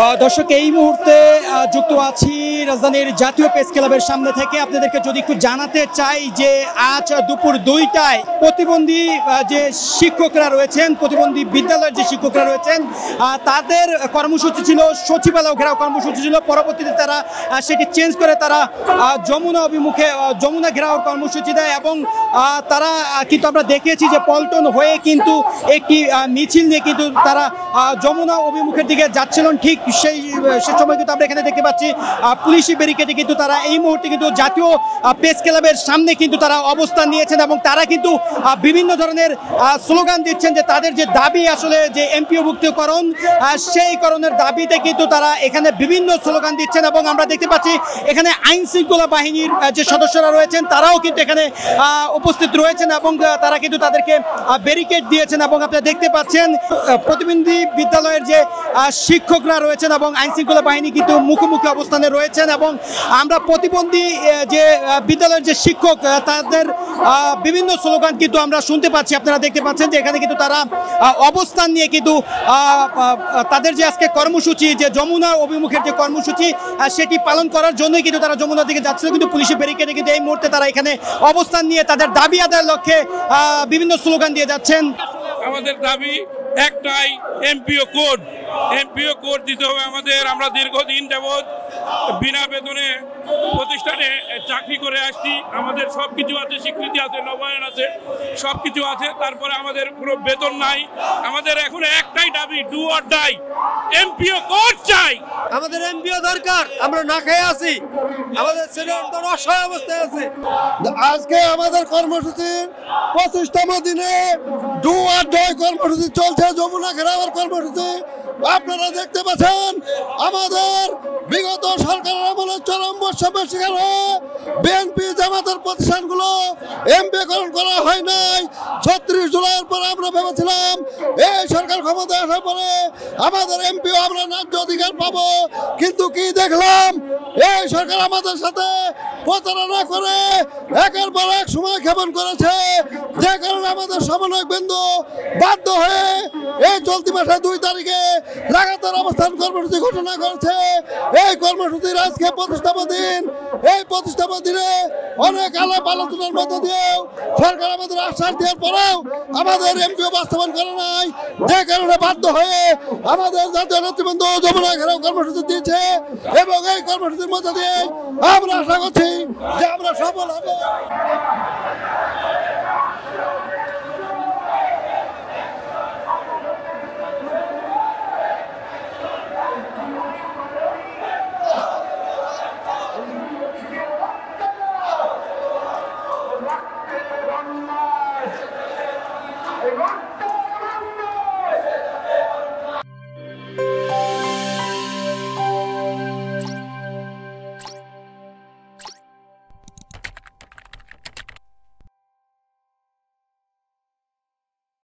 দর্শক এই মুহূর্তে যুক্ত আছি রাজধানীর জাতীয় প্রেস ক্লাবের সামনে থেকে। আপনাদেরকে যদি একটু জানাতে চাই যে আজ দুপুর 2টায় প্রতিবন্ধী যে শিক্ষকরা রয়েছেন, প্রতিবন্ধী বিদ্যালয়ের যে শিক্ষকরা রয়েছেন, তাদের কর্মসূচি ছিল সচিবালয় ঘেরাও কর্মসূচি ছিল। পরবর্তীতে তারা সেটি চেঞ্জ করে তারা যমুনা অভিমুখে যমুনা ঘেরাওর কর্মসূচি দেয় এবং তারা কিন্তু আমরা দেখেছি যে পল্টন হয়ে কিন্তু একটি মিছিল নিয়ে কিন্তু তারা যমুনা অভিমুখের দিকে যাচ্ছিলেন। ঠিক সেই সময় কিন্তু আমরা এখানে দেখতে পাচ্ছি পুলিশি ব্যারিকেডে কিন্তু তারা এই মুহূর্তে কিন্তু জাতীয় প্রেস ক্লাবের সামনে কিন্তু তারা অবস্থান নিয়েছেন এবং তারা কিন্তু বিভিন্ন ধরনের স্লোগান দিচ্ছেন যে তাদের যে দাবি আসলে যে এমপিওভুক্তকরণ, সেই করণের দাবিতে কিন্তু তারা এখানে বিভিন্ন স্লোগান দিচ্ছেন এবং আমরা দেখতে পাচ্ছি এখানে আইন শৃঙ্খলা বাহিনীর যে সদস্যরা রয়েছেন তারাও কিন্তু এখানে উপস্থিত রয়েছেন এবং তারা কিন্তু তাদেরকে ব্যারিকেড দিয়েছেন এবং আপনারা দেখতে পাচ্ছেন প্রতিবন্ধী বিদ্যালয়ের যে শিক্ষকরা রয়েছেন এবং আইন শৃঙ্খলা বাহিনী কিন্তু মুখোমুখি অবস্থানে রয়েছেন এবং আমরা প্রতিবন্ধী যে বিদ্যালয়ের যে শিক্ষক তাদের বিভিন্ন স্লোগান কিন্তু আমরা শুনতে পাচ্ছি। আপনারা দেখতে পাচ্ছেন যে এখানে কিন্তু তারা অবস্থান নিয়ে কিন্তু তাদের যে আজকে কর্মসূচি, যে যমুনা অভিমুখের যে কর্মসূচি, সেটি পালন করার জন্যই কিন্তু তারা যমুনার দিকে যাচ্ছিল। কিন্তু পুলিশের ব্যারিকেডে কিন্তু এই মুহূর্তে তারা এখানে অবস্থান নিয়ে তাদের দাবি আদায়ের লক্ষ্যে বিভিন্ন স্লোগান দিয়ে যাচ্ছেন। আমাদের দাবি একটাই, এমপিও কোড দিতে হবে আমাদের। আমরা দীর্ঘদিন যাবৎ বিনা বেতনে প্রতিষ্ঠানে চাকরি করে আসছি, আমাদের সব কিছু আছে, স্বীকৃতি আছে, নবায়ন আছে, সব কিছু আছে, তারপরে আমাদের কোনো বেতন নাই। আমাদের এখন একটাই দাবি, do or die, MPO code চাই। আমাদের এমপিও দরকার, আমরা না খেয়ে আছি, আমাদের ছেলের অসহায় অবস্থায় আছে। আজকে আমাদের কর্মসূচির 25তম দিনে ডু অর ডাই কর্মসূচি চলছে, যমুনা ঘেরাওয়ের কর্মসূচি। আপনারা দেখতে পাচ্ছেন আমাদের বিগত সরকারের আমলে চরম বৈষম্যের শিকার হয়ে বিএনপি জামাতের প্রতিষ্ঠানগুলো এমপিওকরণ করা হয় নাই। 36 জুলাইয়ের পরে আমরা ভেবেছিলাম এই সরকার ক্ষমতায় আসার পরে আমাদের এমপিও আমরা ন্যায্য অধিকার পাবো, কিন্তু কি দেখলাম, এই সরকার আমাদের সাথে প্রতারণা করে একের পর এক সময় ক্ষেপণ করেছে, যে কারণে আমাদের সমন্বয়ক বিন্দু বাধ্য হয়ে এই চলতি মাসে 2 তারিখে লাগাতার অবস্থান কর্মসূচি ঘোষণা করেছে। এই কর্মসূচির আজকে 25তম দিন। এই 25তম দিনে অনেক আলাপ আলোচনার মধ্য দিয়েও সরকার আমাদের আশ্বাস দেওয়ার পরেও আমাদের এমপিও বাস্তবায়ন করে নাই, যে কারণে বাধ্য হয়ে আমাদের জাতীয় নেতৃবৃন্দ যমুনা ঘেরাও কর্মসূচি দিয়েছে এবং এই কর্মসূচির মধ্য দিয়ে আমরা আশা করছি যে আমরা সফল হব।